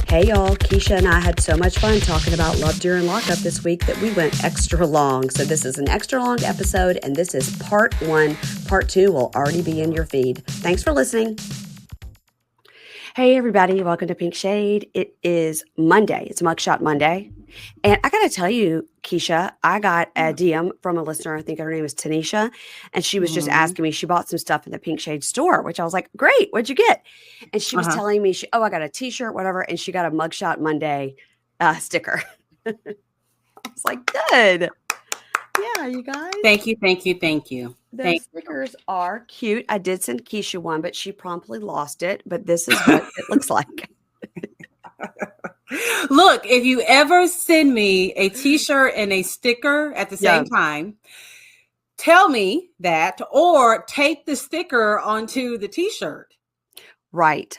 Hey y'all, Keisha and I had so much fun talking about Love During Lockup this week that we went extra long. So this is an extra long episode and this is part 1. Part 2 will already be in your feed. Thanks for listening. Hey everybody, welcome to Pink Shade. It is Monday. It's Mugshot Monday. And I got to tell you, Keisha, I got a DM from a listener. I think her name is Tanisha. And she was just asking me, she bought some stuff in the Pink Shade store, which I was like, great, what'd you get? And she was telling me, I got a t-shirt, whatever. And she got a Mugshot Monday sticker. I was like, good. Yeah, you guys. Thank you. Those stickers are cute. I did send Keisha one, but she promptly lost it. But this is what it looks like. Look, if you ever send me a t-shirt and a sticker at the same time, tell me that or tape the sticker onto the t-shirt. Right.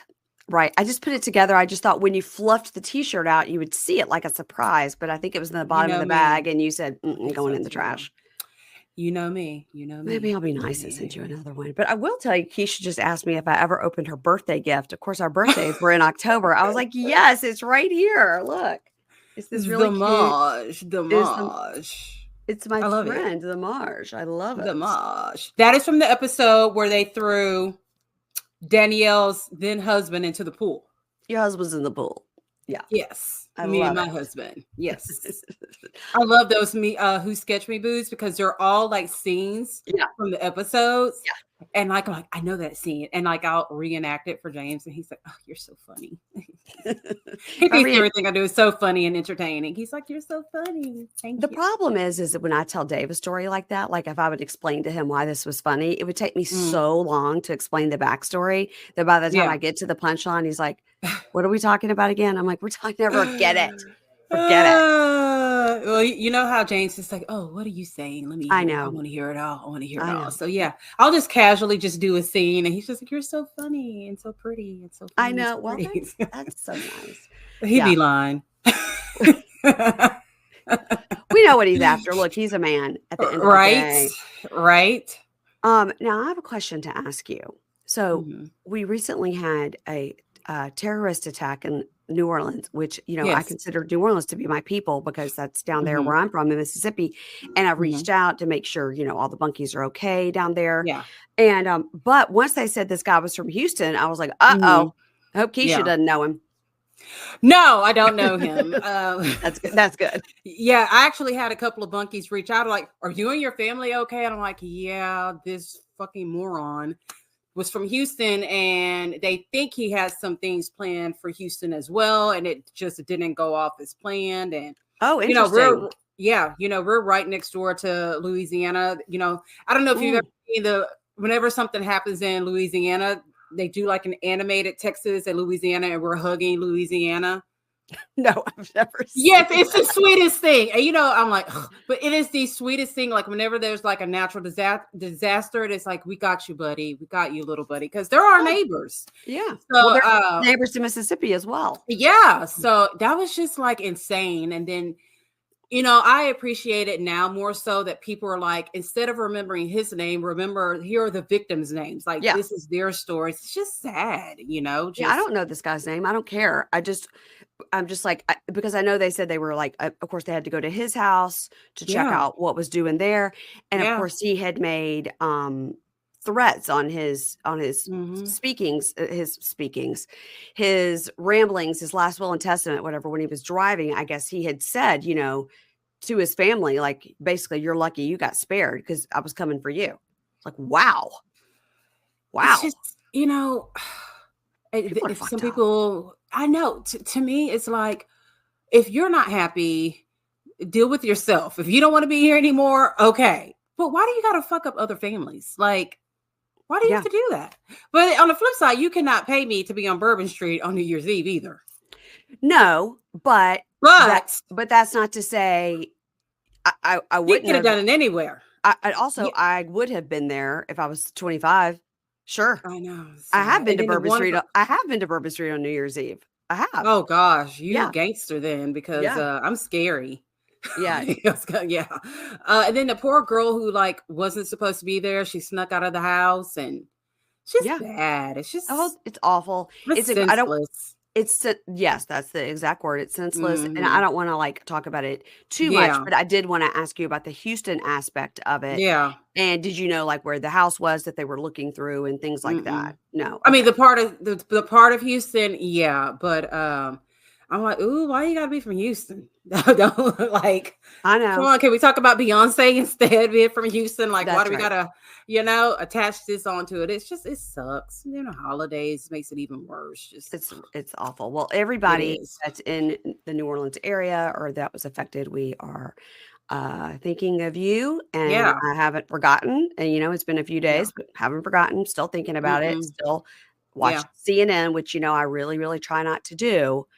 I just put it together. I just thought when you fluffed the t-shirt out, you would see it like a surprise. But I think it was in the bottom of the bag and you said, going in the trash. You know me. Maybe I'll be nice and send you another one. But I will tell you, Keisha just asked me if I ever opened her birthday gift. Of course, our birthdays were in October. I was like, yes, it's right here. Look. It's this really cute. The Marge. It's my friend, the Marge. I love it. The Marge. That is from the episode where they threw Danielle's then husband into the pool. Your husband's in the pool. Yeah. Yes. Me and my husband. Yes. I love those Who Sketch Me Boos because they're all like scenes from the episodes. Yeah. And like, I'm like, I know that scene. And like, I'll reenact it for James. And he's like, oh, you're so funny. He thinks everything I do is so funny and entertaining. He's like, you're so funny. Thank you. The problem is that when I tell Dave a story like that, like if I would explain to him why this was funny, it would take me so long to explain the backstory that by the time I get to the punchline, he's like, what are we talking about again? I'm like, we're talking about forget it. Well, you know how James is like, oh, what are you saying? Let me hear I want to hear it all. So yeah, I'll just casually just do a scene and he's just like, you're so funny and so pretty and so funny. I know. Well, that's so nice. He'd be lying. We know what he's after. Look, he's a man at the end of the day. Right. Now I have a question to ask you. So we recently had a terrorist attack in New Orleans, which, I consider New Orleans to be my people because that's down there where I'm from in Mississippi. And I reached out to make sure, all the bunkies are okay down there. Yeah. And, but once they said this guy was from Houston, I was like, I hope Keisha doesn't know him. No, I don't know him. That's good. That's good. Yeah. I actually had a couple of bunkies reach out like, are you and your family okay? And I'm like, yeah, this fucking moron was from Houston and they think he has some things planned for Houston as well. And it just didn't go off as planned. And, interesting. We're right next door to Louisiana. I don't know if you've ever seen whenever something happens in Louisiana, they do like an animated Texas and Louisiana and we're hugging Louisiana. No, I've never seen Yes, it's the sweetest thing. And I'm like, but it is the sweetest thing. Like whenever there's like a natural disaster, it's like, we got you, buddy. We got you, little buddy. Because they're our neighbors. Yeah. So they're neighbors to Mississippi as well. Yeah. So that was just like insane. And then, I appreciate it now more so that people are like, instead of remembering his name, remember, here are the victims' names. Like, this is their story. It's just sad, I don't know this guy's name. I don't care. I'm just like, because I know they said they were like, of course, they had to go to his house to check out what was doing there. And of course, he had made threats on his his ramblings, his last will and testament, whatever, when he was driving. I guess he had said, to his family, like, basically, you're lucky you got spared because I was coming for you. Like, wow. It's just, if some people, I know, to me, it's like, if you're not happy, deal with yourself. If you don't want to be here anymore, okay. But why do you got to fuck up other families? Like, why do you have to do that? But on the flip side, you cannot pay me to be on Bourbon Street on New Year's Eve either. No, but that's not to say I wouldn't have done it anywhere. I would have been there if I was 25. Sure. I know. I have been to Bourbon Street. I have been to Bourbon Street on New Year's Eve. I have. Oh gosh, you're a gangster then because I'm scary. Yeah. And then the poor girl who like wasn't supposed to be there, she snuck out of the house and she's bad. It's just it's awful. It's senseless. Yes, that's the exact word. It's senseless. And I Mhm. don't want to like talk about it too much, Yeah. but I did want to ask you about the Houston aspect of it. Yeah. And did you know like where the house was that they were looking through and things like that? Mm-mm. No. I mean, Okay. the part of Houston, yeah, but I'm like, ooh, why you gotta be from Houston? Don't like, I come know. on, can we talk about Beyonce instead? Being from Houston, like, why That's do we right. gotta, attach this onto it? It's just, it sucks. Holidays makes it even worse. Just It's awful. Well, it everybody is. that's in the New Orleans area or that was affected, we are thinking of you, and Yeah, I haven't forgotten. And it's been a few yeah, days, but haven't forgotten. Still thinking about it. mm-mm. Still watch Yeah. CNN, which I really, really try not to do.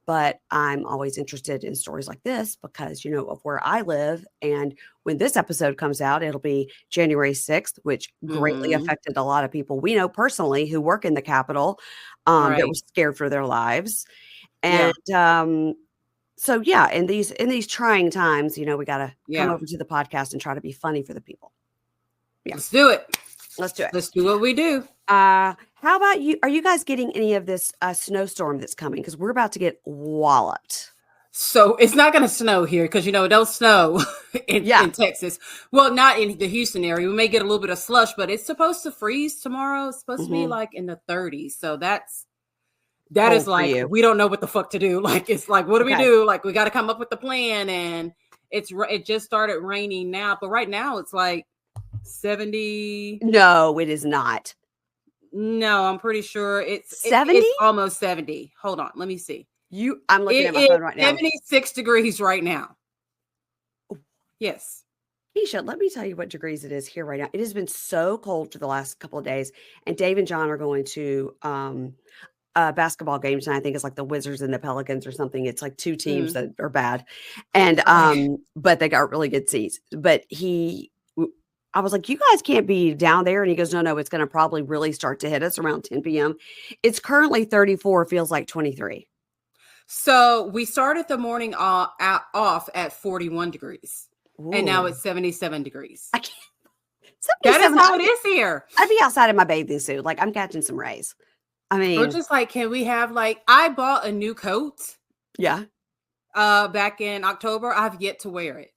But I'm always interested in stories like this because of where I live. And when this episode comes out, it'll be January 6th, which greatly Mm-hmm. affected a lot of people we know personally who work in the Capitol that were Right. scared for their lives. Yeah. And so yeah, in these trying times, we gotta come Yeah. over to the podcast and try to be funny for the people. Yeah, Let's do it. let's do it. Let's do what we do. How about you? Are you guys getting any of this snowstorm that's coming? Because we're about to get walloped. So it's not going to snow here because it don't snow Yeah. in Texas. Well, not in the Houston area. We may get a little bit of slush, but it's supposed to freeze tomorrow. It's supposed to be Mm-hmm. like in the 30s. So that is Cold for like you. we don't know what the fuck to do. Like it's like what do we Okay. do? Like we got to come up with the plan. And it just started raining now, but right now it's like 70. No, it is not. No, I'm pretty sure it's 70? it's almost 70. Hold on, let me see. I'm looking at my It is phone right now. 76 degrees right now. Yes. Keisha, let me tell you what degrees it is here right now. It has been so cold for the last couple of days. And Dave and John are going to basketball games. And I think it's like the Wizards and the Pelicans or something. It's like two teams that are bad. And but they got really good seats. But I was like, you guys can't be down there. And he goes, no, it's going to probably really start to hit us around 10 p.m. It's currently 34, feels like 23. So we started the morning off at 41 degrees. Ooh. And now it's 77 degrees. I can't. That is how it is here. I'd be outside in my bathing suit. Like I'm catching some rays. I mean, we're just like, can we have I bought a new coat. Yeah. Back in October. I've yet to wear it.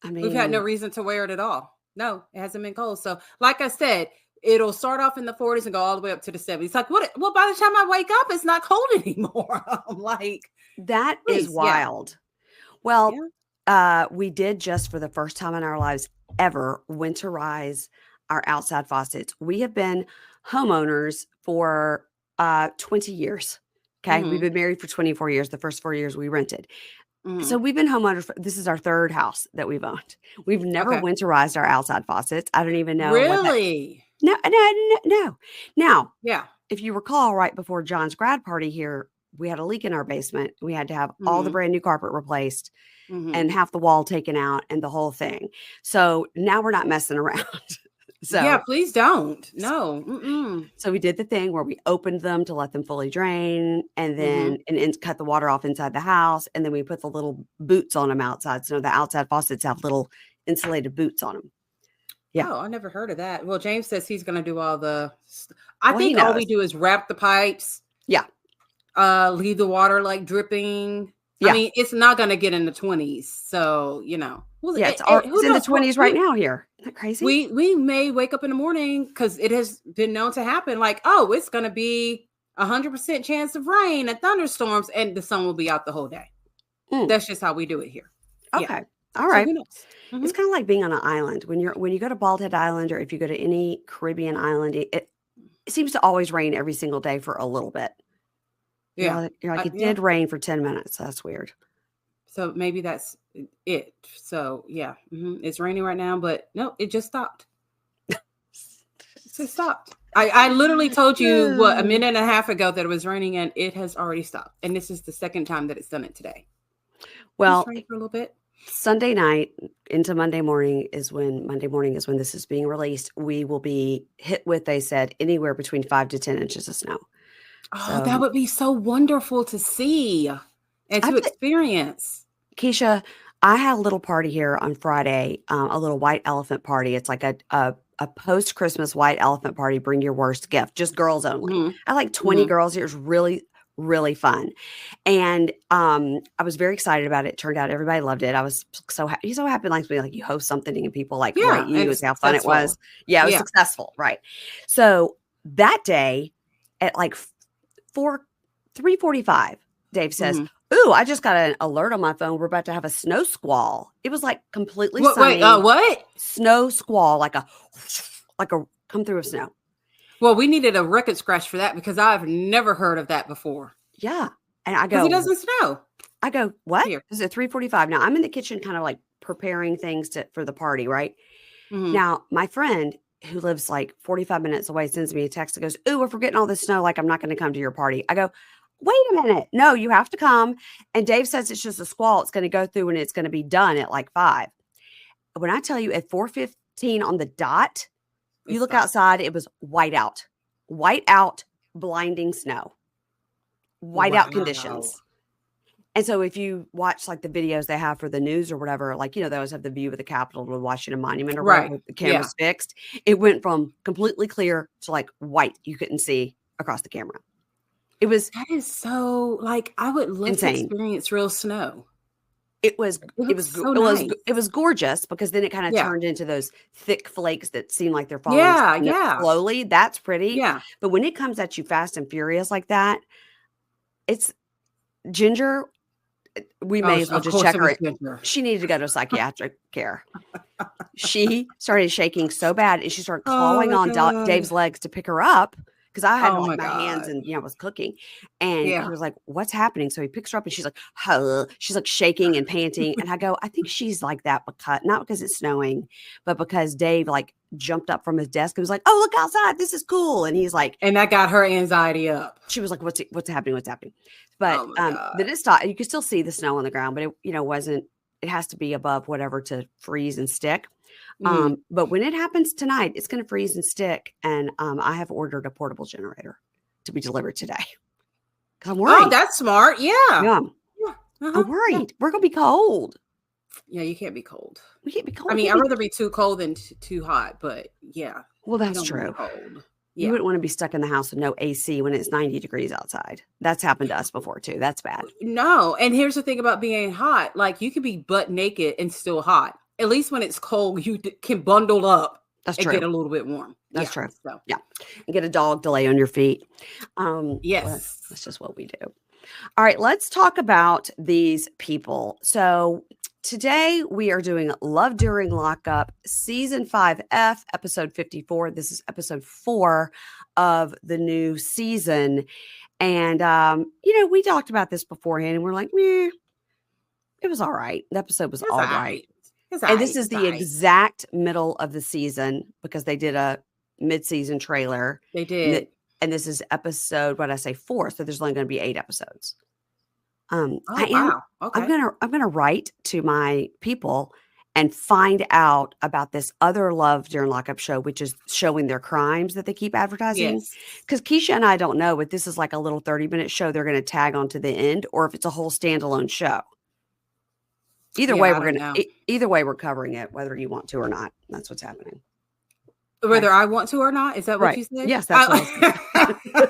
I mean, we've had no reason to wear it at all. No, it hasn't been cold. So like I said, it'll start off in the 40s and go all the way up to the 70s. Like what? Well, by the time I wake up, it's not cold anymore. I'm like, that please, is wild. Yeah. Well, we did just for the first time in our lives ever winterize our outside faucets. We have been homeowners for 20 years. Okay. Mm-hmm. We've been married for 24 years. The first 4 years we rented. Mm-hmm. So we've been homeowners. This is our third house that we've owned. We've never winterized our outside faucets. I don't even know. Really? No. Now, yeah. If you recall, right before John's grad party here, we had a leak in our basement. We had to have all the brand new carpet replaced and half the wall taken out and the whole thing. So now we're not messing around. So yeah, please don't. No. Mm-mm. So we did the thing where we opened them to let them fully drain and then and cut the water off inside the house. And then we put the little boots on them outside. So the outside faucets have little insulated boots on them. Yeah. Oh, I never heard of that. Well, James says he's going to do all the, I think all we do is wrap the pipes. Yeah. Leave the water like dripping. Yeah. I mean, it's not going to get in the 20s. So, Well, yeah, it's in the 20s right now here. Isn't that crazy? We may wake up in the morning because it has been known to happen. Like, oh, it's going to be 100% chance of rain and thunderstorms, and the sun will be out the whole day. That's just how we do it here. Okay, yeah. All right. So it's kind of like being on an island. When you go to Bald Head Island or if you go to any Caribbean island, it seems to always rain every single day for a little bit. Yeah, you're like it did rain for 10 minutes. That's weird. So maybe that's it. So yeah, it's raining right now, but no, it just stopped. It just stopped. I literally told you a minute and a half ago that it was raining, and it has already stopped. And this is the second time that it's done it today. Well, for a little bit. Sunday night into Monday morning is when this is being released. We will be hit with, they said, anywhere between 5 to 10 inches of snow. Oh, that would be so wonderful to see and to experience. Keisha, I had a little party here on Friday, a little white elephant party. It's like a post-Christmas white elephant party. Bring your worst gift, just girls only. I had like 20 girls here. It was really, really fun. And I was very excited about it. Turned out everybody loved it. I was so happy. He's so happy, like you host something and people like rate you and see how fun it was. Yeah, it was successful. Right. So that day at like 3:45, Dave says, "Ooh, I just got an alert on my phone. We're about to have a snow squall." It was like completely sunny. Wait, what? Snow squall, like a come through of snow. Well, we needed a record scratch for that because I've never heard of that before. Yeah. And I go, it doesn't snow. I go, what? Is it 3:45? Now I'm in the kitchen kind of like preparing things for the party, right? Now, my friend who lives like 45 minutes away sends me a text that goes, "Ooh, we're forgetting all this snow. Like, I'm not going to come to your party." I go, "Wait a minute. No, you have to come." And Dave says it's just a squall. It's going to go through and it's going to be done at like 5. When I tell you at 4:15 on the dot, you look outside, it was white out, blinding snow, whiteout conditions. And so if you watch like the videos they have for the news or whatever, like, they always have the view of the Capitol to Washington Monument or whatever, the camera's fixed. It went from completely clear to like white. You couldn't see across the camera. That is so like, I would love to experience real snow. It was gorgeous because then it kind of turned into those thick flakes that seem like they're falling slowly. That's pretty. Yeah. But when it comes at you fast and furious like that, it's Ginger. We may as well just check her. She needed to go to psychiatric care. She started shaking so bad and she started clawing on Dave's legs to pick her up. Because I had my hands and I was cooking, and he was like, "What's happening?" So he picks her up, and she's like, "Huh." She's like shaking and panting, and I go, "I think she's like that not because it's snowing, but because Dave like jumped up from his desk and was like, 'Oh, look outside, this is cool,' and he's like, and that got her anxiety up. She was like, "What's happening? What's happening?" But then it stopped. You could still see the snow on the ground, but it wasn't. It has to be above whatever to freeze and stick. But when it happens tonight, it's going to freeze and stick. And I have ordered a portable generator to be delivered today. Because I'm worried. Oh, that's smart. Yeah. I'm worried. We're going to be cold. Yeah, you can't be cold. We can't be cold. I mean, I'd rather be too cold than too hot. But yeah. Well, that's true. You wouldn't want to be stuck in the house with no AC when it's 90 degrees outside. That's happened to us before too. That's bad. No. And here's the thing about being hot. Like you could be butt naked and still hot. At least when it's cold, you can bundle up. That's and true. Get a little bit warm. That's true. So. Yeah. And get a dog to lay on your feet. Yes. Well, that's just what we do. All right. Let's talk about these people. So today we are doing Love During Lockup, Season 5F, Episode 54. This is Episode 4 of the new season. And, we talked about this beforehand and we're like, meh. It was all right. The episode was all right. And this is the exact middle of the season because they did a mid-season trailer. They did. And this is episode, 4. So there's only going to be 8 episodes. Wow. Okay. I'm gonna write to my people and find out about this other Love During Lockup show, which is showing their crimes that they keep advertising. Because Keisha and I don't know if this is like a little 30-minute show they're going to tag onto the end or if it's a whole standalone show. Either way, we're covering it, whether you want to or not. That's what's happening. Whether I want to or not? Is that what you said? Yes, that's what I said.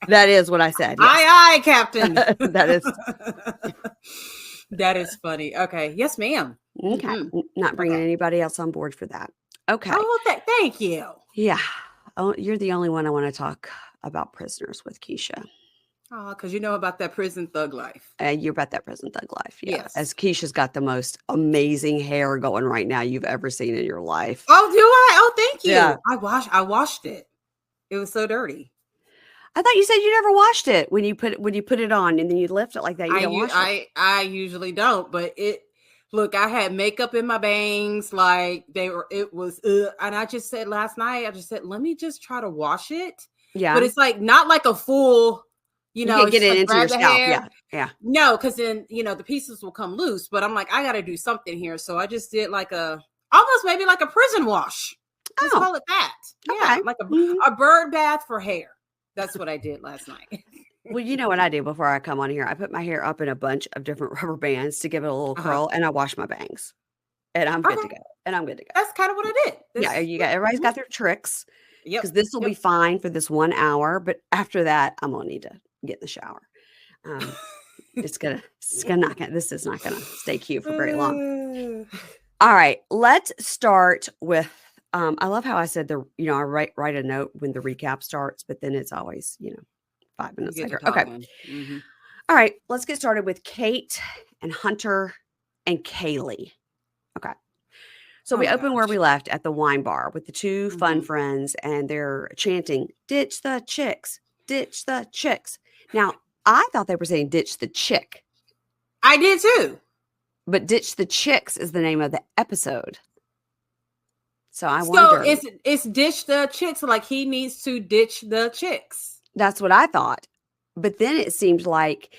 That is what I said. Yes. Aye, Captain. That is funny. Okay. Yes, ma'am. Okay. Not bringing anybody else on board for that. Okay. Oh, thank you. Yeah. Oh, you're the only one I want to talk about prisoners with, Keisha. Oh, because you know about that prison thug life. You're about that prison thug life. Yeah. Yes. As Keisha's got the most amazing hair going right now you've ever seen in your life. Oh, do I? Oh, thank you. Yeah. I washed it. It was so dirty. I thought you said you never washed it when you put it on and then you lift it like that. You don't wash it. I usually don't, but look, I had makeup in my bangs, like it was, and I just said last night, let me just try to wash it. Yeah. But it's like, not like a full, you can get it into your scalp. Yeah. No, because then, the pieces will come loose, but I'm like, I got to do something here. So I just did like almost maybe like a prison wash. Just call it that. Yeah. Okay. Like a bird bath for hair. That's what I did last night. Well, you know what I do before I come on here? I put my hair up in a bunch of different rubber bands to give it a little curl, and I wash my bangs. And I'm good to go. That's kind of what I did. Everybody's got their tricks. Yep. Because this will be fine for this 1 hour, but after that, I'm gonna need to get in the shower. This is not gonna stay cute for very long. All right, let's start with. I love how I said I write a note when the recap starts, but then it's always 5 minutes later. Okay. Mm-hmm. All right, let's get started with Kate and Hunter and Kaleigh. Okay. So we open where we left at the wine bar with the two fun friends, and they're chanting, "Ditch the chicks, ditch the chicks." Now, I thought they were saying ditch the chick. I did too. But Ditch the Chicks is the name of the episode. So I wonder. So it's ditch the chicks, like he needs to ditch the chicks. That's what I thought. But then it seemed like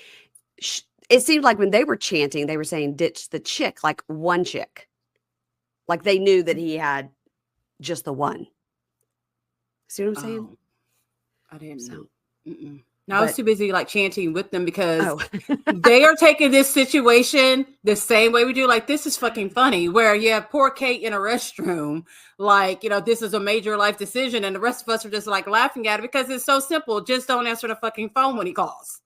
when they were chanting, they were saying ditch the chick, like one chick. Like they knew that he had just the one. See what I'm saying? I didn't know. No, I was too busy like chanting with them because they are taking this situation the same way we do. Like, this is fucking funny, where you have poor Kate in a restroom. Like, this is a major life decision. And the rest of us are just like laughing at it because it's so simple. Just don't answer the fucking phone when he calls.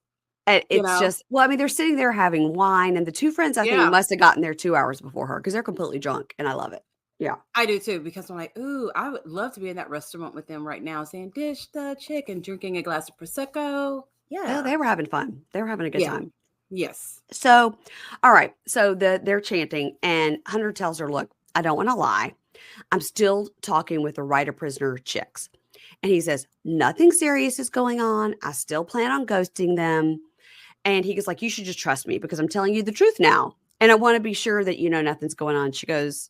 And it's just, they're sitting there having wine, and the two friends, I think, must have gotten there 2 hours before her because they're completely drunk. And I love it. Yeah. I do too, because I'm like, ooh, I would love to be in that restaurant with them right now saying dish the chick and drinking a glass of Prosecco. Yeah. Oh, they were having fun. They were having a good time. Yes. So, all right. So they're chanting, and Hunter tells her, "Look, I don't want to lie. I'm still talking with the writer-prisoner chicks." And he says, "Nothing serious is going on. I still plan on ghosting them." And he goes like, "You should just trust me because I'm telling you the truth now. And I want to be sure that nothing's going on." She goes,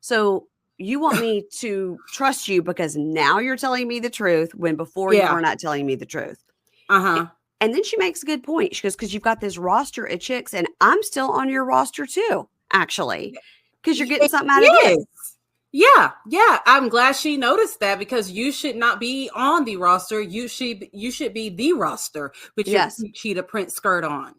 "So you want me to trust you because now you're telling me the truth when before you were not telling me the truth?" Uh-huh. And then she makes a good point. She goes, "Because you've got this roster of chicks, and I'm still on your roster too, actually, because you're getting something out of this." Yeah. I'm glad she noticed that, because you should not be on the roster. You should be the roster with your cheetah print skirt on.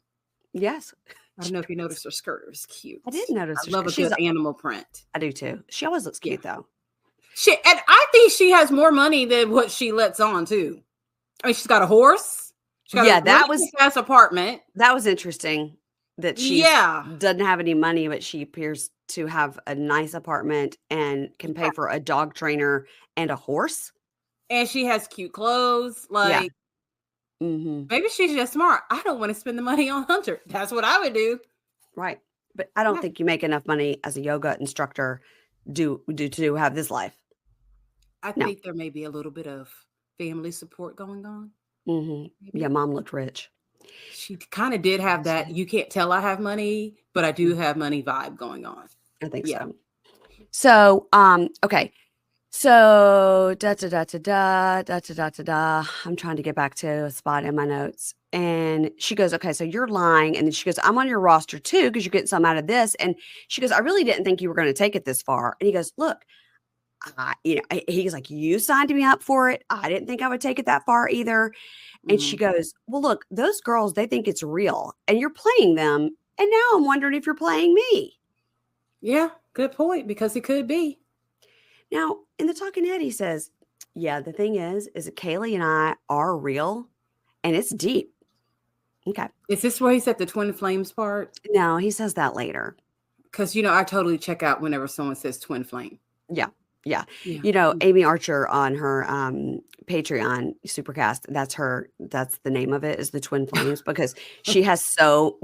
Yes. I don't know if you noticed her skirt. It was cute. I didn't notice. I love a good animal print. I do too. She always looks cute though. And I think she has more money than what she lets on too. I mean, she's got a horse. That was nice apartment. That was interesting. That she doesn't have any money, but she appears to have a nice apartment and can pay for a dog trainer and a horse. And she has cute clothes. Like, maybe she's just smart. I don't want to spend the money on Hunter. That's what I would do. Right. But I don't think you make enough money as a yoga instructor to have this life. I think there may be a little bit of family support going on. Yeah, mom looked rich. She kind of did have that. You can't tell I have money, but I do have money vibe going on. I think so. So, okay. So, I'm trying to get back to a spot in my notes. And she goes, "Okay, so you're lying." And then she goes, "I'm on your roster too, because you're getting some out of this." And she goes, "I really didn't think you were going to take it this far." And he goes, "Look, he's like, you signed me up for it. I didn't think I would take it that far either." And she goes, "Well, look, those girls, they think it's real and you're playing them. And now I'm wondering if you're playing me." Yeah, good point, because it could be. Now, in the talking head, he says, "Yeah, the thing is that Kaleigh and I are real and it's deep." Okay. Is this where he said the twin flames part? No, he says that later. Because, I totally check out whenever someone says twin flame. Yeah. Amy Archer on her Patreon Supercast, that's the name of it, is the Twin Flames, because she has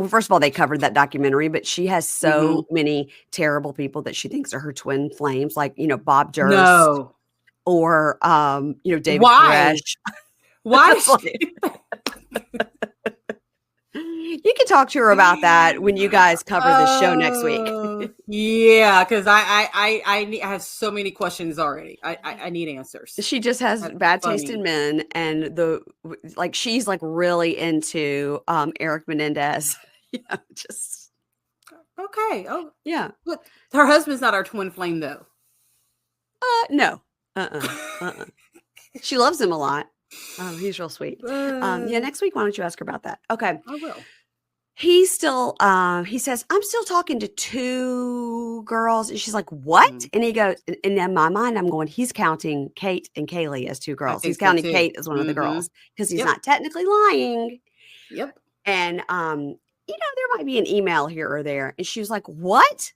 first of all, they covered that documentary, but she has so many terrible people that she thinks are her twin flames, like, Bob Durst or, David Koresh. Why? You can talk to her about that when you guys cover the show next week. Yeah, because I have so many questions already. I need answers. She just has bad taste in men, and she's like really into Eric Menendez. Just okay. Oh yeah. Look, her husband's not our twin flame though. No. She loves him a lot. He's real sweet. Next week, why don't you ask her about that? Okay. I will. He's still, he says, I'm still talking to 2 girls. And she's like, what? And he goes, and in my mind, I'm going, he's counting Kate and Kaleigh as 2 I girls. He's think so counting too. Kate as one of the girls because he's Yep. not technically lying. Yep. And, there might be an email here or there. And she was like, what?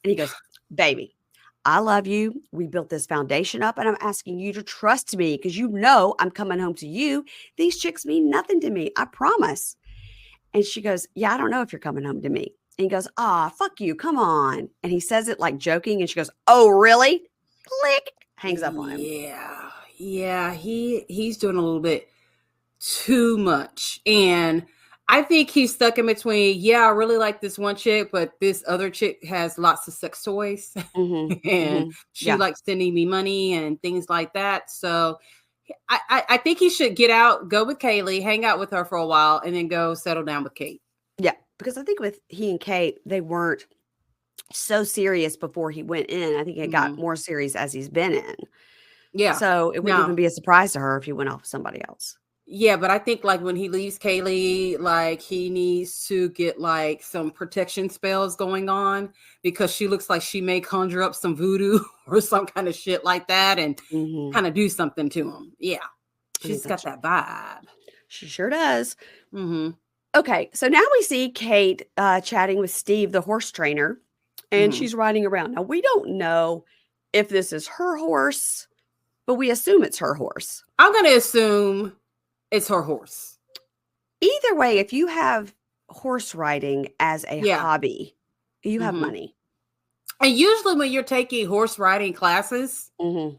And he goes, baby, I love you. We built this foundation up and I'm asking you to trust me because I'm coming home to you. These chicks mean nothing to me. I promise. And she goes, yeah, I don't know if you're coming home to me. And he goes, fuck you. Come on. And he says it like joking. And she goes, oh, really? Click. Hangs up on him. Yeah. Yeah. He's doing a little bit too much. And I think he's stuck in between. Yeah, I really like this one chick, but this other chick has lots of sex toys. And she likes sending me money and things like that. So I think he should get out, go with Kaleigh, hang out with her for a while, and then go settle down with Kate. Yeah, because I think with he and Kate, they weren't so serious before he went in. I think it got more serious as he's been in. Yeah. So it wouldn't even be a surprise to her if he went off with somebody else. Yeah, but I think like when he leaves Kaleigh, like he needs to get like some protection spells going on because she looks like she may conjure up some voodoo or some kind of shit like that and kind of do something to him. Yeah, she's got that vibe. She sure does. Okay, so now we see Kate chatting with Steve, the horse trainer, and she's riding around. Now, we don't know if this is her horse, but we assume it's her horse. I'm going to assume it's her horse. Either way, if you have horse riding as a hobby, you have money. And usually when you're taking horse riding classes,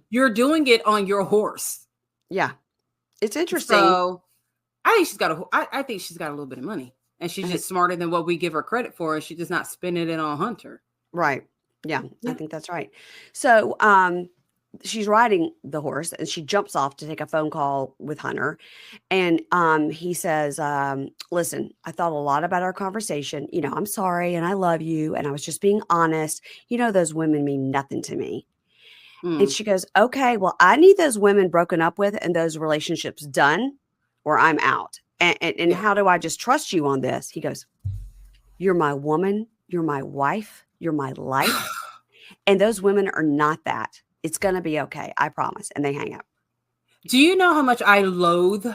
you're doing it on your horse. Yeah. It's interesting. So I think she's got a little bit of money and she's just smarter than what we give her credit for. And she does not spending it on Hunter. Right. Yeah, I think that's right. So, she's riding the horse and she jumps off to take a phone call with Hunter. And he says, listen, I thought a lot about our conversation. I'm sorry and I love you. And I was just being honest. Those women mean nothing to me. And she goes, okay, well, I need those women broken up with and those relationships done or I'm out. And how do I just trust you on this? He goes, you're my woman. You're my wife. You're my life. And those women are not that. It's going to be okay. I promise. And they hang up. Do you know how much I loathe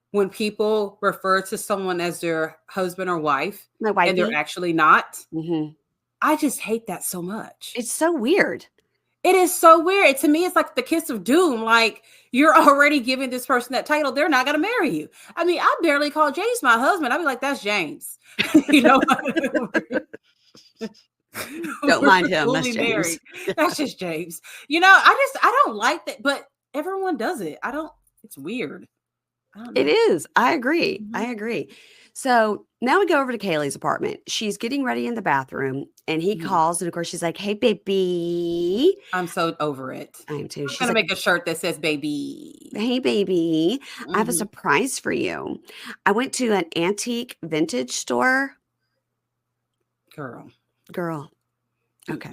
when people refer to someone as their husband or wife and they're actually not? I just hate that so much. It's so weird. It is so weird. To me, it's like the kiss of doom. Like you're already giving this person that title. They're not going to marry you. I mean, I barely call James my husband. I'd be like, that's James. Don't mind him. That's James. That's just James. I don't like that, but everyone does it. It's weird. It is. I agree. I agree. So now we go over to Kaleigh's apartment. She's getting ready in the bathroom and he calls. And of course, she's like, hey, baby. I'm so over it. I am too. She's going to make a shirt that says baby. Hey, baby. I have a surprise for you. I went to an antique vintage store. Girl. Okay.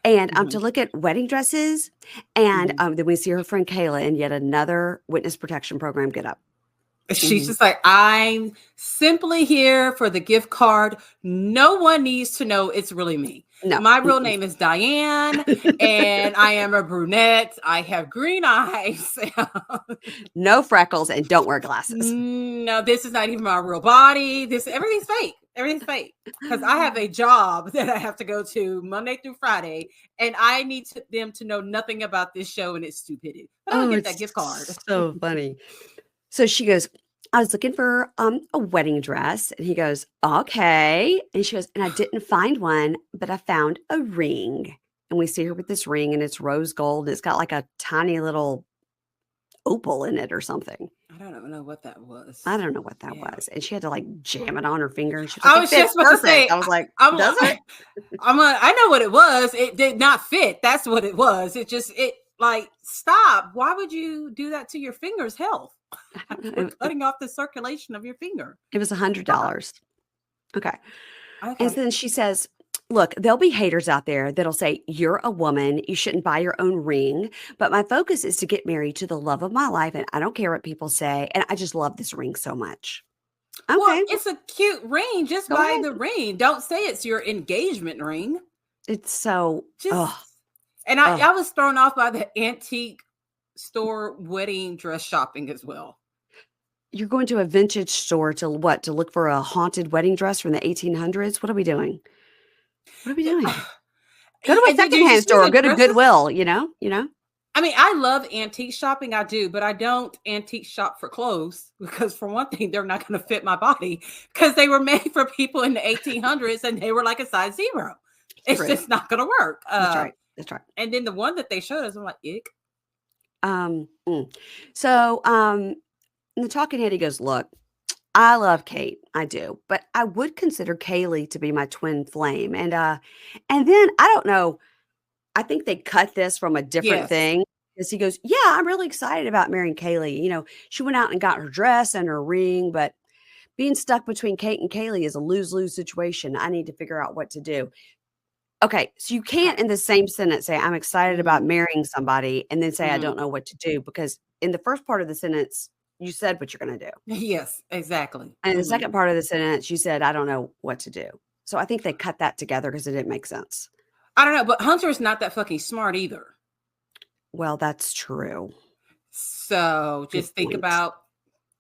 And to look at wedding dresses. And then we see her friend Kayla and yet another witness protection program get up. She's just like, I'm simply here for the gift card. No one needs to know it's really me. No. My real name is Diane and I am a brunette. I have green eyes. No freckles and don't wear glasses. No, this is not even my real body. Everything's fake. Everything's fake because I have a job that I have to go to Monday through Friday and I need them to know nothing about this show and its stupidity. I don't get that gift card. So funny. So she goes, I was looking for a wedding dress. And he goes, okay. And she goes, and I didn't find one, but I found a ring. And we see her with this ring and it's rose gold. It's got like a tiny little opal in it or something. I don't know what that was. I don't know what that was. And she had to like jam it on her finger. And she was like, I was just about to say, I was like, does it? I know what it was. It did not fit. That's what it was. Like, stop. Why would you do that to your finger's health? We're cutting off the circulation of your finger. It was $100. Okay. And then she says, look, there'll be haters out there that'll say, you're a woman. You shouldn't buy your own ring. But my focus is to get married to the love of my life. And I don't care what people say. And I just love this ring so much. Okay. Well, it's a cute ring. Just buy the ring. Don't say it's your engagement ring. It's so and I was thrown off by the antique store wedding dress shopping as well. You're going to a vintage store to what? To look for a haunted wedding dress from the 1800s? What are we doing? What are we doing? Go to a secondhand store. Go to Goodwill. You know. I mean, I love antique shopping. I do, but I don't antique shop for clothes because, for one thing, they're not going to fit my body because they were made for people in the 1800s and they were like a size 0. It's just not going to work. That's right. That's right. And then the one that they showed us, I'm like, ick. So, in the talking head, he goes, look, I love Kate. I do, but I would consider Kaleigh to be my twin flame. And then I don't know. I think they cut this from a different thing because he goes, yeah, I'm really excited about marrying Kaleigh. You know, she went out and got her dress and her ring, but being stuck between Kate and Kaleigh is a lose-lose situation. I need to figure out what to do. Okay, so you can't in the same sentence say, I'm excited about marrying somebody and then say, I don't know what to do, because in the first part of the sentence, you said what you're going to do. Yes, exactly. And in the second part of the sentence, you said, I don't know what to do. So I think they cut that together because it didn't make sense. I don't know, but Hunter's not that fucking smart either. Well, that's true. So just think about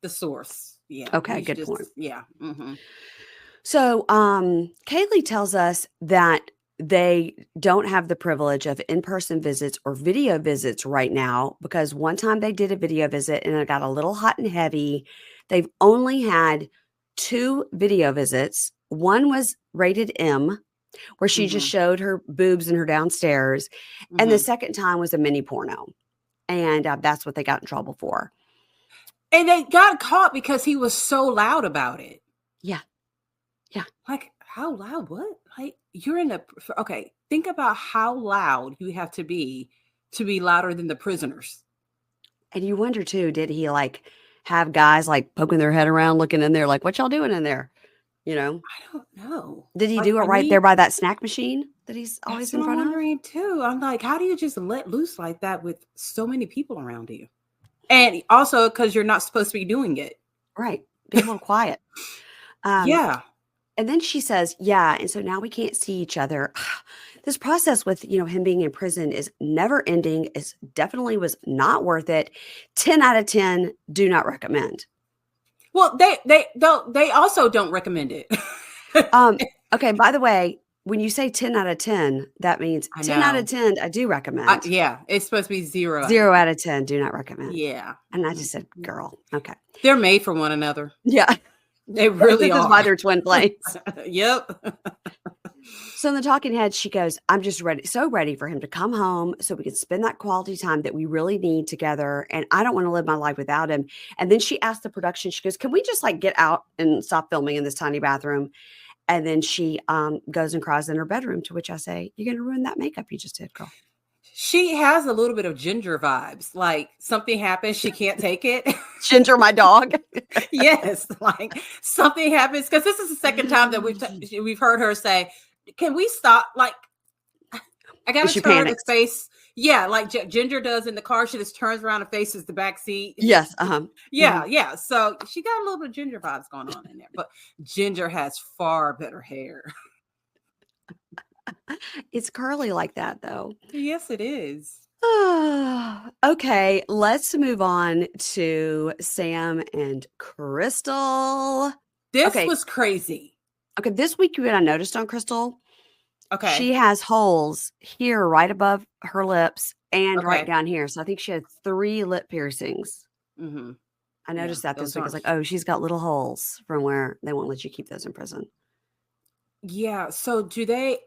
the source. Yeah. Okay, good point. Yeah. Mm-hmm. So Kaleigh tells us that they don't have the privilege of in-person visits or video visits right now because one time they did a video visit and it got a little hot and heavy. They've only had 2 video visits. One was rated M, where she just showed her boobs in her downstairs. And the second time was a mini porno. And that's what they got in trouble for. And they got caught because he was so loud about it. Yeah. Yeah. Like, how loud? What? Like, you're in a... Okay, think about how loud you have to be louder than the prisoners. And you wonder, too, did he, like, have guys, like, poking their head around, looking in there, like, what y'all doing in there? You know? I don't know. Did he do it right there by that snack machine that he's always in front of? I'm wondering, too. I'm like, how do you just let loose like that with so many people around you? And also because you're not supposed to be doing it. Right. Be a little quiet. Yeah. And then she says, yeah, and so now we can't see each other. This process with, him being in prison is never ending. It definitely was not worth it. 10 out of 10, do not recommend. Well, they also don't recommend it. Okay, by the way, when you say 10 out of 10, that means 10 out of 10, I do recommend. Yeah, it's supposed to be 0. 0 out of 10, do not recommend. Yeah. And I just said, girl, okay. They're made for one another. Yeah. They really are. This is why they're twin flames. Yep. So in the talking head, she goes, I'm just ready for him to come home so we can spend that quality time that we really need together. And I don't want to live my life without him. And then she asked the production, she goes, can we just get out and stop filming in this tiny bathroom? And then she goes and cries in her bedroom, to which I say, you're going to ruin that makeup you just did, girl. She has a little bit of Ginger vibes. Like something happens, she can't take it. Ginger, my dog. Yes, like something happens, because this is the second time that we've heard her say, "Can we stop?" Like, I gotta turn the face. Yeah, like Ginger does in the car. She just turns around and faces the back seat. Yes. Yeah, yeah. So she got a little bit of Ginger vibes going on in there, but Ginger has far better hair. It's curly like that, though. Yes, it is. Okay, let's move on to Sam and Krystal. This was crazy. Okay, this week what I noticed on Krystal, okay, she has holes here right above her lips and right down here. So I think she had 3 lip piercings. I noticed that this week. I was like, oh, she's got little holes from where they won't let you keep those in prison. Yeah. So do they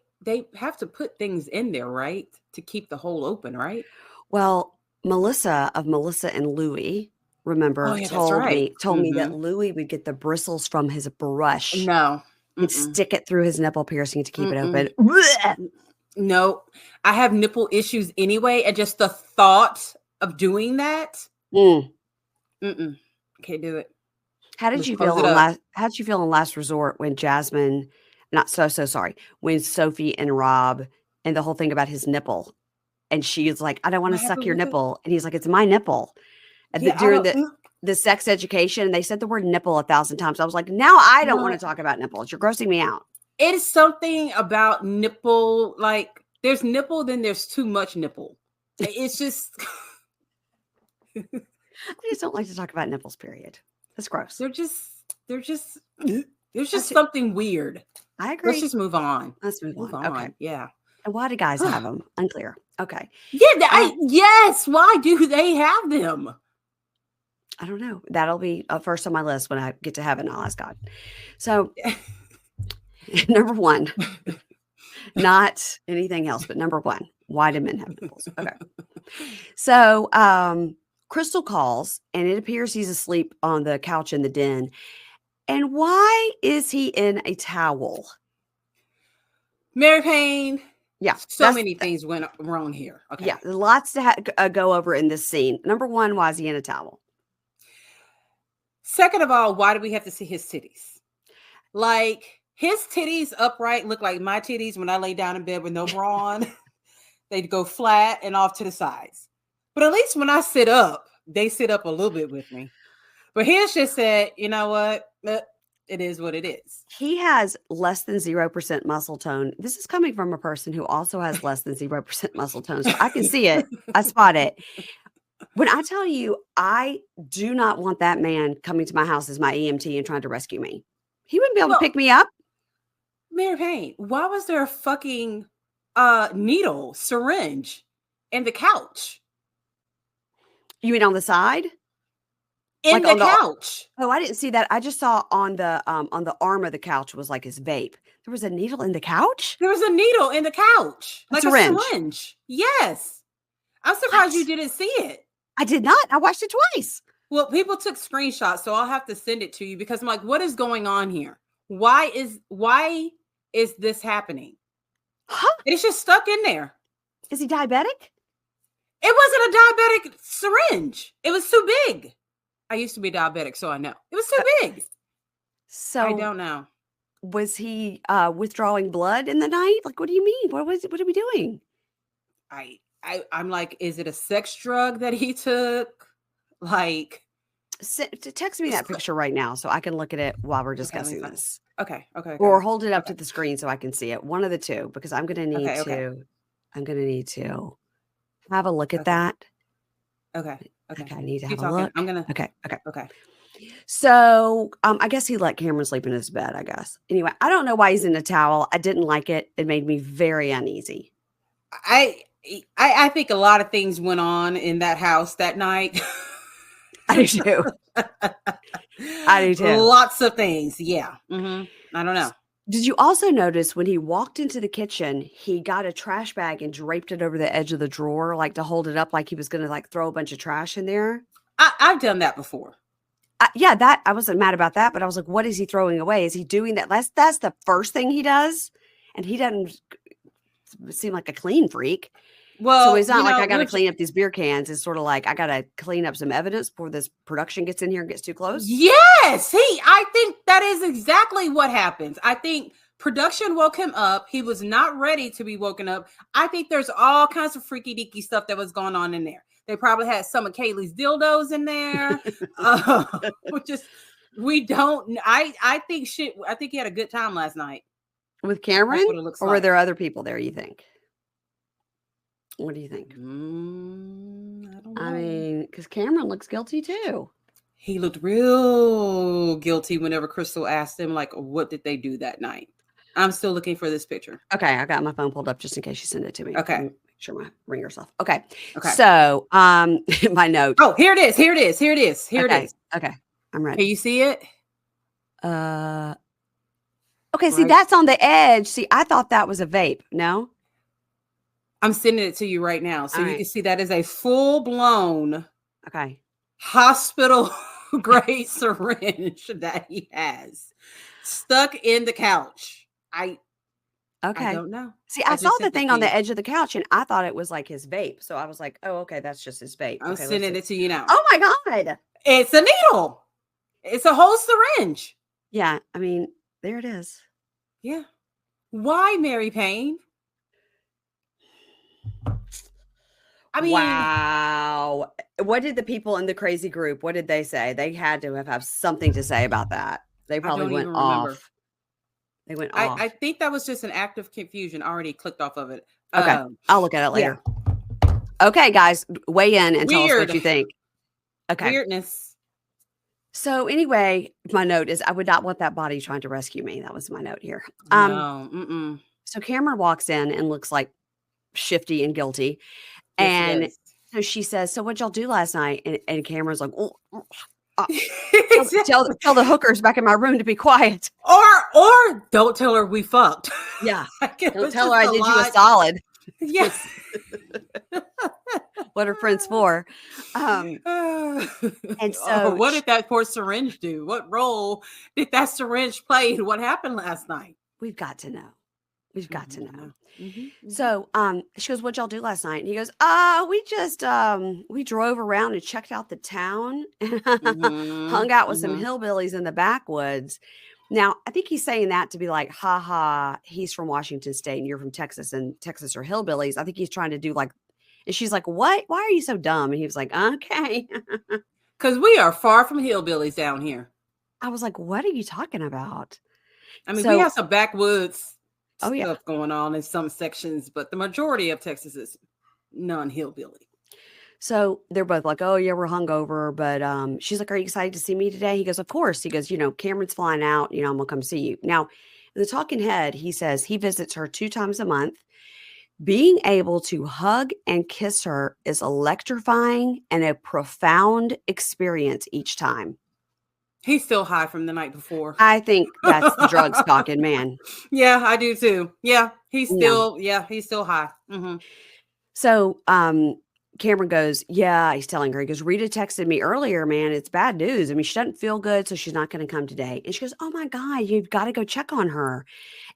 have to put things in there, right, to keep the hole open, right? Well, Melissa of Melissa and Louie, remember, told me that Louie would get the bristles from his brush. No. And stick it through his nipple piercing to keep it open. No, I have nipple issues anyway, and just the thought of doing that, can't do it. How did you feel in Last Resort when Jasmine? When Sophie and Rob and the whole thing about his nipple, and she's like, I don't want to suck your nipple. And he's like, it's my nipple. And the sex education. They said the word nipple 1,000 times. I was like, now I don't want to talk about nipples. You're grossing me out. It is something about nipple. Like there's nipple, then there's too much nipple. It's just. I just don't like to talk about nipples, period. That's gross. There's just something weird. I agree. Let's just move on. Let's move on. Okay. Yeah. And why do guys have them? Unclear. Okay. Yeah. Yes. Why do they have them? I don't know. That'll be first on my list when I get to heaven. I'll ask God. So, number one, not anything else, but number one, why do men have nipples? Okay. So, Krystal calls, and it appears he's asleep on the couch in the den. And why is he in a towel? Mary Payne. Yeah. So many things went wrong here. Okay. Yeah. There's lots to go over in this scene. Number one, why is he in a towel? Second of all, why do we have to see his titties? Like his titties upright look like my titties when I lay down in bed with no bra on. They'd go flat and off to the sides. But at least when I sit up, they sit up a little bit with me. But his just said, you know what? It is what it is. He has less than 0% muscle tone. This is coming from a person who also has less than 0% muscle tone. So I can see it. I spot it. When I tell you, I do not want that man coming to my house as my EMT and trying to rescue me. He wouldn't be able to pick me up. Mary Payne, why was there a fucking needle syringe in the couch? You mean on the side? In like the couch. Oh, I didn't see that. I just saw on the arm of the couch was like his vape. There was a needle in the couch? There was a needle in the couch. Like a syringe. Yes. I'm surprised you didn't see it. I did not. I watched it twice. Well, people took screenshots, so I'll have to send it to you because I'm like, what is going on here? Why is this happening? Huh? It's just stuck in there. Is he diabetic? It wasn't a diabetic syringe. It was too big. I used to be diabetic, so I know. It was too big. So I don't know. Was he withdrawing blood in the night? Like, what do you mean? What are we doing? I'm like, is it a sex drug that he took? Like, text me that picture right now so I can look at it while we're discussing this. Okay. Or hold it up to the screen so I can see it. One of the two, because I'm gonna need to have a look at that. Okay. I need to have a look. I'm gonna. Okay. So, I guess he let Cameron sleep in his bed. I guess. Anyway, I don't know why he's in a towel. I didn't like it. It made me very uneasy. I think a lot of things went on in that house that night. I do too. I do too. Lots of things. Yeah. Mm-hmm. I don't know. Did you also notice when he walked into the kitchen, he got a trash bag and draped it over the edge of the drawer, like to hold it up, like he was going to like throw a bunch of trash in there? I've done that before. Yeah, that I wasn't mad about that, but I was like, what is he throwing away? Is he doing that? That's the first thing he does. And he doesn't seem like a clean freak. Well, so he's not like, I got to clean up these beer cans. It's sort of like, I got to clean up some evidence before this production gets in here and gets too close. Yes. I think that is exactly what happens. I think production woke him up. He was not ready to be woken up. I think there's all kinds of freaky deaky stuff that was going on in there. They probably had some of Kayleigh's dildos in there. I think he had a good time last night. With Cameron? Or were there other people there, you think? What do you think? I don't know. I mean, because Cameron looks guilty too. He looked real guilty whenever Krystal asked him, like, what did they do that night? I'm still looking for this picture. Okay, I got my phone pulled up just in case you send it to me. Okay. Make sure my ringer's off. Okay. So, my note. Oh, here it is. Here it is. Okay. I'm ready. Can you see it? Okay, see, that's on the edge. See, I thought that was a vape. No? I'm sending it to you right now. So you can see that is a full-blown hospital grade syringe that he has stuck in the couch. I don't know. See, I saw the thing on the edge of the couch and I thought it was like his vape. So I was like, oh, okay, that's just his vape. I'm sending it to you now. Oh my God. It's a needle. It's a whole syringe. Yeah. I mean, there it is. Yeah. Why, Mary Payne? I mean, wow. What did the people in the crazy group, what did they say? They had to have something to say about that. They probably went off. They went off. I think that was just an act of confusion. I already clicked off of it. Okay. I'll look at it later. Yeah. Okay, guys, weigh in and tell us what you think. Okay. Weirdness. So anyway, my note is I would not want that body trying to rescue me. That was my note here. No. So Cameron walks in and looks like shifty and guilty. And so she says, so what'd y'all do last night? And Cameron's like, tell the hookers back in my room to be quiet. Or don't tell her we fucked. Yeah. Don't tell her I did you a solid. Yes. What are friends for? And so what did that poor syringe do? What role did that syringe play in what happened last night? We've got to know. We've got to know. Mm-hmm. So she goes, what'd y'all do last night? And he goes, we just we drove around and checked out the town and hung out with some hillbillies in the backwoods. Now, I think he's saying that to be like, ha ha, he's from Washington State and you're from Texas and Texas are hillbillies. I think he's trying to do like, and she's like, what? Why are you so dumb? And he was like, okay. Because we are far from hillbillies down here. I was like, what are you talking about? I mean, we have some backwoods stuff going on in some sections, but the majority of Texas is non-hillbilly. So they're both like, oh, yeah, we're hungover. But she's like, are you excited to see me today? He goes, of course. He goes, Cameron's flying out. I'm going to come see you. Now, in the talking head, he says he visits her 2 times a month. Being able to hug and kiss her is electrifying and a profound experience each time. He's still high from the night before. I think that's the drugs talking, man. Yeah, I do too. Yeah, he's still high. Mm-hmm. So Cameron goes, yeah, he's telling her, he goes, Rita texted me earlier, man. It's bad news. I mean, she doesn't feel good, so she's not going to come today. And she goes, oh my God, you've got to go check on her.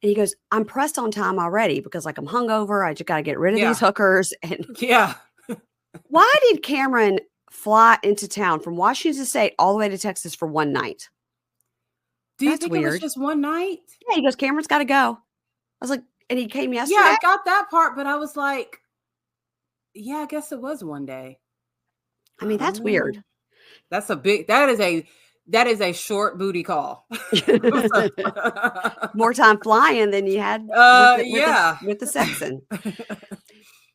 And he goes, I'm pressed on time already because like I'm hungover. I just got to get rid of these hookers. And why did Cameron fly into town from Washington State all the way to Texas for one night? That's think weird. It was just one night? Yeah, he goes, Cameron's got to go. I was like, and he came yesterday? Yeah, I got that part, but I was like, yeah, I guess it was one day. I mean, that's weird. That is a short booty call. More time flying than you had with the sexing.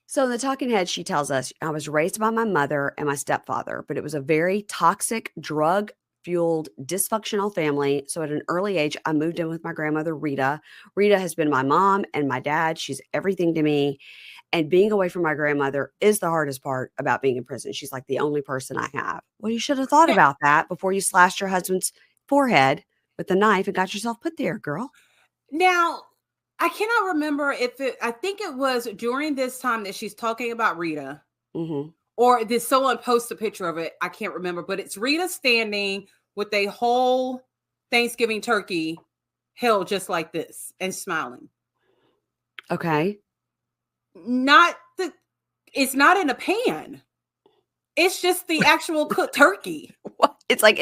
So in the talking head, she tells us, I was raised by my mother and my stepfather, but it was a very toxic, drug-fueled, dysfunctional family. So at an early age, I moved in with my grandmother, Rita. Rita has been my mom and my dad. She's everything to me. And being away from my grandmother is the hardest part about being in prison. She's like the only person I have. Well, you should have thought about that before you slashed your husband's forehead with a knife and got yourself put there, girl. Now, I cannot remember I think it was during this time that she's talking about Rita. Mm-hmm. Or did someone post a picture of it? I can't remember. But it's Rita standing with a whole Thanksgiving turkey held just like this and smiling. Okay. It's not in a pan. It's just the actual cooked turkey. What? It's like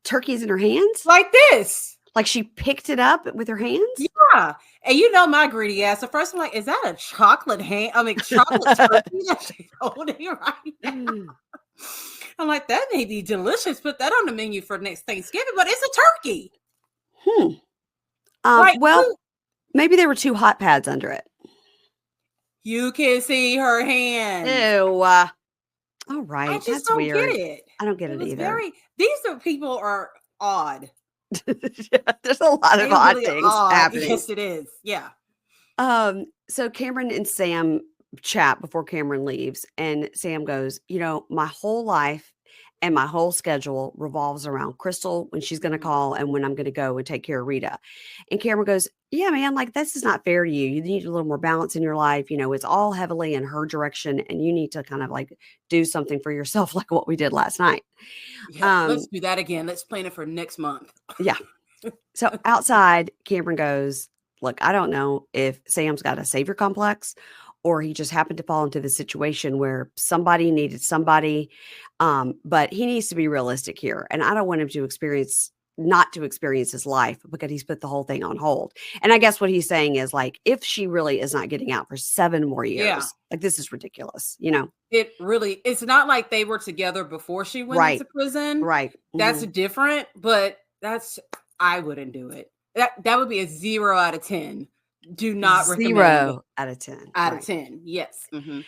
turkey's in her hands? Like this. Like she picked it up with her hands? Yeah. And my greedy ass. At first I'm like, is that a chocolate chocolate turkey that she's holding right now? I'm like, that may be delicious. Put that on the menu for next Thanksgiving, but it's a turkey. Maybe there were 2 hot pads under it. You can see her hand. Ew. All right. I just don't weird. get it. I don't get it either. These people are odd. There's a lot of odd things happening. Yes, it is. Yeah. So Cameron and Sam chat before Cameron leaves, and Sam goes, my whole life and my whole schedule revolves around Krystal when she's going to call and when I'm going to go and take care of Rita. And Cameron goes, yeah, man, like this is not fair to you. You need a little more balance in your life. It's all heavily in her direction and you need to kind of like do something for yourself, like what we did last night. Yeah, let's do that again. Let's plan it for next month. Yeah. So outside, Cameron goes, look, I don't know if Sam's got a savior complex or he just happened to fall into the situation where somebody needed somebody. But he needs to be realistic here. And I don't want him to experience not to experience his life because he's put the whole thing on hold. And I guess what he's saying is like, if she really is not getting out for 7 more years, like this is ridiculous, you know? It really, it's not like they were together before she went into prison. Right. That's different, but I wouldn't do it. That would be a 0 out of 10. Do not recommend. 0 out of 10. Out of 10. Yes. Mm-hmm.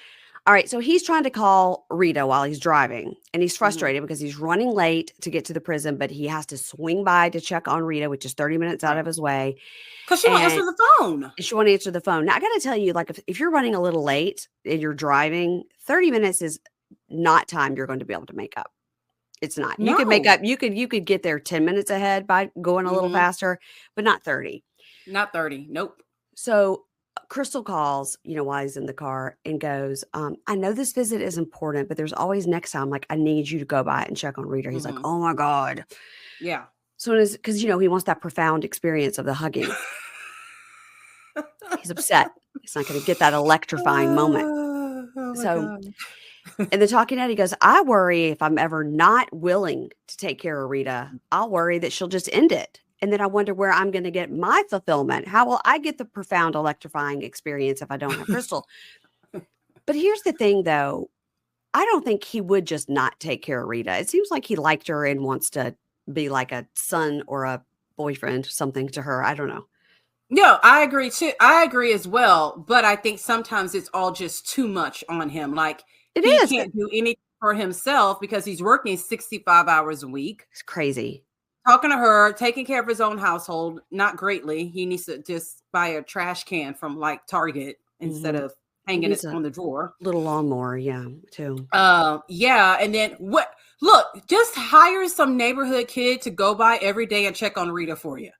All right. So he's trying to call Rita while he's driving, and he's frustrated because he's running late to get to the prison, but he has to swing by to check on Rita, which is 30 minutes out of his way. Because she won't answer the phone. She won't answer the phone. Now, I got to tell you, like, if you're running a little late and you're driving, 30 minutes is not time you're going to be able to make up. It's not. You could make up. You could get there 10 minutes ahead by going a little faster, but not 30. Not 30. Nope. So Krystal calls, while he's in the car and goes, I know this visit is important, but there's always next time. Like, I need you to go by and check on Rita. He's like, oh my God. Yeah. So because, he wants that profound experience of the hugging. He's upset. He's not going to get that electrifying moment. So in the talking head, he goes, I worry if I'm ever not willing to take care of Rita, I'll worry that she'll just end it. And then I wonder where I'm going to get my fulfillment. How will I get the profound, electrifying experience if I don't have Krystal? But here's the thing, though. I don't think he would just not take care of Rita. It seems like he liked her and wants to be like a son or a boyfriend, something to her. I don't know. No, I agree too. I agree as well. But I think sometimes it's all just too much on him. Like he can't do anything for himself because he's working 65 hours a week. It's crazy. Talking to her, taking care of his own household, not greatly. He needs to just buy a trash can from like Target instead of hanging it on the drawer. Little lawnmower, too. Yeah. And then look, just hire some neighborhood kid to go by every day and check on Rita for you.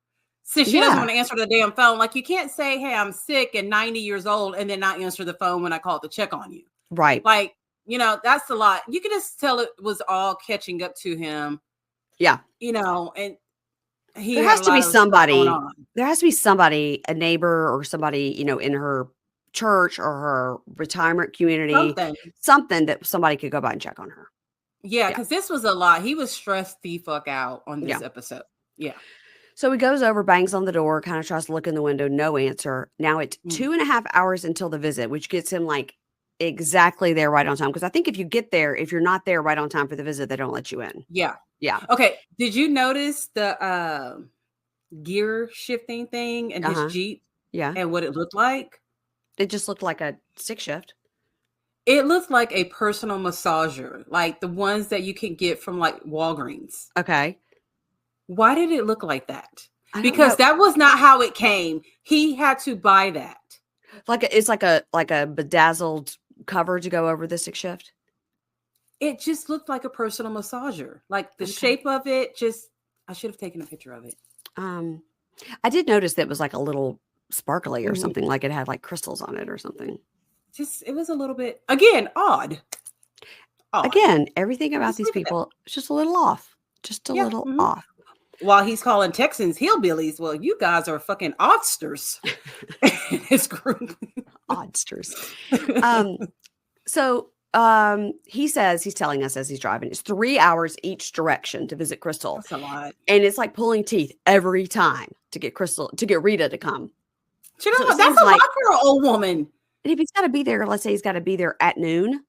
Since she doesn't want to answer the damn phone. Like you can't say, hey, I'm sick and 90 years old and then not answer the phone when I call to check on you. Right. Like, that's a lot. You can just tell it was all catching up to him. Yeah. And there has to be somebody. There has to be somebody, a neighbor or somebody, in her church or her retirement community, something that somebody could go by and check on her. Yeah, because this was a lot. He was stressed the fuck out on this episode. Yeah. So he goes over, bangs on the door, kind of tries to look in the window, no answer. Now it's 2.5 hours until the visit, which gets him like exactly there right on time. Because I think if you're not there right on time for the visit, they don't let you in. Yeah. Yeah. Okay. Did you notice the gear shifting thing in his Jeep? Yeah. And what it looked like? It just looked like a stick shift. It looked like a personal massager, like the ones that you can get from like Walgreens. Okay. Why did it look like that? Because that was not how it came. He had to buy that. It's like a bedazzled cover to go over the stick shift. It just looked like a personal massager. Like the shape of it, I should have taken a picture of it. I did notice that it was like a little sparkly or something, like it had like crystals on it or something. It was a little bit, again, odd. Again, everything about these people is just a little off. Just a little off. While he's calling Texans hillbillies, well, you guys are fucking oddsters in his group. Oddsters. So he says, he's telling us as he's driving, it's 3 hours each direction to visit Krystal. That's a lot. And it's like pulling teeth every time to get Rita to come. That's a lot for an old woman. And if he's got to be there, let's say he's got to be there at noon.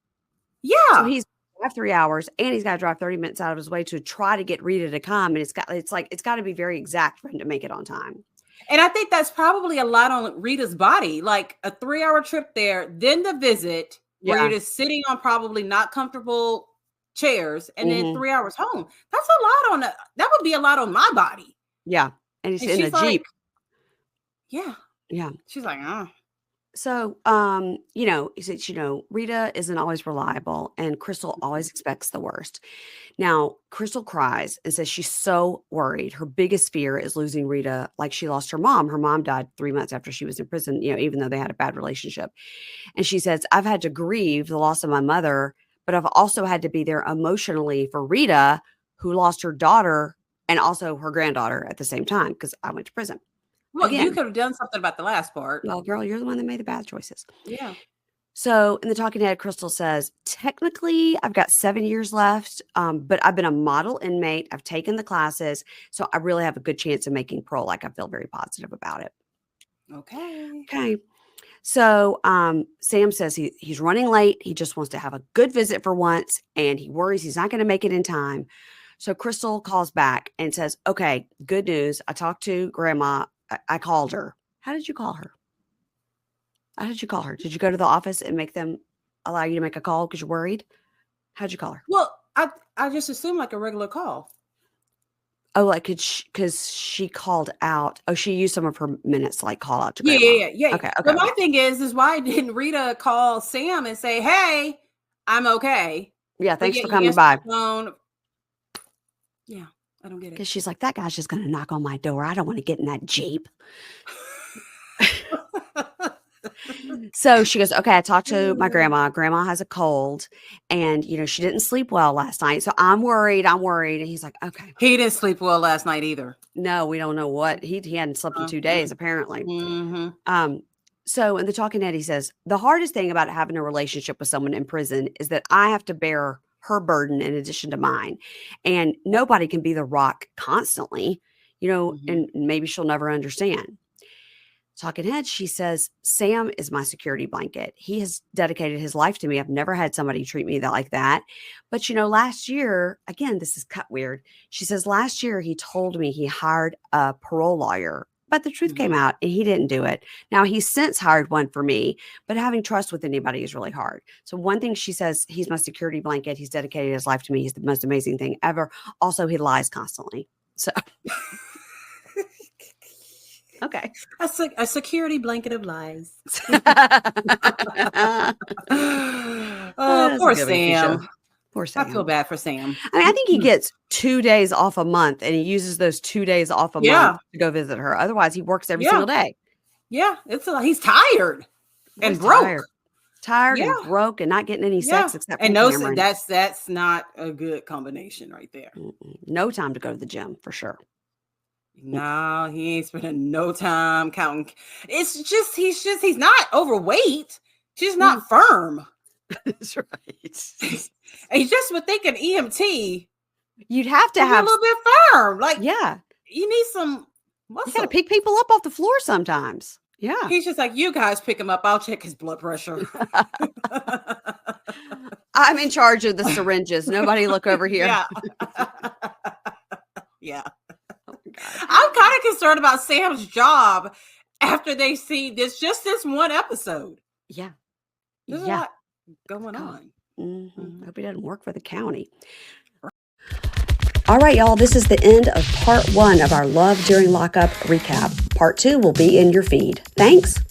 Yeah. So he's drive 3 hours and he's got to drive 30 minutes out of his way to try to get Rita to come. And it's got to be very exact for him to make it on time. And I think that's probably a lot on Rita's body, like a 3-hour trip there, then the visit where you're just sitting on probably not comfortable chairs and then 3 hours home. That's a lot that would be a lot on my body. Yeah. And he's in a Jeep. Yeah. Yeah. She's like, So, he said, Rita isn't always reliable and Krystal always expects the worst. Now, Krystal cries and says she's so worried. Her biggest fear is losing Rita like she lost her mom. Her mom died 3 months after she was in prison, even though they had a bad relationship. And she says, I've had to grieve the loss of my mother, but I've also had to be there emotionally for Rita, who lost her daughter and also her granddaughter at the same time because I went to prison. Well, you could have done something about the last part. Well, girl, you're the one that made the bad choices. Yeah. So in the talking head, Krystal says, technically, I've got 7 years left, but I've been a model inmate. I've taken the classes, so I really have a good chance of making parole. Like, I feel very positive about it. Okay. So Sam says he's running late. He just wants to have a good visit for once, and he worries he's not going to make it in time. So Krystal calls back and says, okay, good news. I talked to Grandma. I called her. How did you call her? Did you go to the office and make them allow you to make a call because you're worried? How'd you call her? Well, I just assumed like a regular call. Oh, like because she called out. Oh, she used some of her minutes to like call out to Grandma. Yeah. Okay. But my thing is why didn't Rita call Sam and say, "Hey, I'm okay." Yeah, thanks for coming by. Yeah, I don't get it. Because she's like, that guy's just going to knock on my door. I don't want to get in that Jeep. So she goes, okay, I talked to my grandma. Grandma has a cold and, she didn't sleep well last night. So I'm worried. And he's like, okay. He didn't sleep well last night either. No, we don't know what. He hadn't slept in 2 days, apparently. Mm-hmm. So in the talking head, he says, the hardest thing about having a relationship with someone in prison is that I have to bear her burden in addition to mine. And nobody can be the rock constantly, and maybe she'll never understand. Talking head, she says, Sam is my security blanket. He has dedicated his life to me. I've never had somebody treat me like that. But, last year, again, this is cut weird. She says, last year he told me he hired a parole lawyer, but the truth came out and he didn't do it. Now he's since hired one for me, but having trust with anybody is really hard. So one thing she says, he's my security blanket. He's dedicated his life to me. He's the most amazing thing ever. Also, he lies constantly. So... Okay. A security blanket of lies. Poor Sam. Poor Sam. I feel bad for Sam. I think he gets 2 days off a month and he uses those 2 days off a month to go visit her. Otherwise, he works every single day. Yeah. He's tired and broke. Tired and broke and not getting any sex except for Cameron. That's not a good combination right there. No time to go to the gym for sure. No, he ain't spending no time counting. He's not overweight. She's not firm. That's right. And just with thinking EMT, you'd have to have a little bit firm. Like, you need some muscle. You got to pick people up off the floor sometimes. Yeah. He's just like, you guys pick him up. I'll check his blood pressure. I'm in charge of the syringes. Nobody look over here. Yeah. I'm kind of concerned about Sam's job after they see this one episode. Yeah. There's a lot going on. Hope he doesn't work for the county. All right, y'all. This is the end of part 1 of our Love During Lockup recap. Part 2 will be in your feed. Thanks.